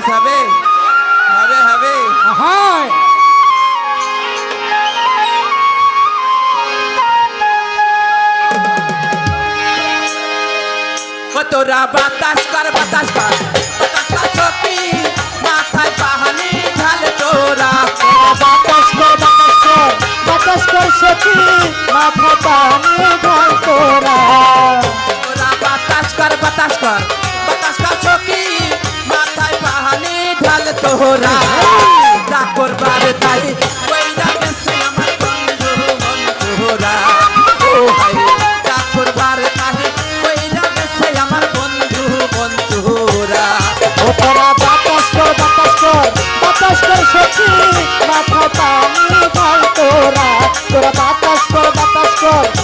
নাচ হবে হবে হবে হায় তোরা বাতাস কর বাতাস কর সখী মাথায় পাহানি ঢাল তোরা বাতাস কর সখী মাথা পানি ঢাল তোরা তোরা বাতাস কর বাতাস কর সখী মাথায় পাহানি ঢাল তোরা যা করবার তাই কইরা গেছে আমার বন্ধু বন্ধুরা ও হায় যা করবার তাই কইরা গেছে আমার বন্ধু বন্ধুরা ও তোরা বাতাস কর সখী মাথা পানি ঢাল তোরা তোরা বাতাস কর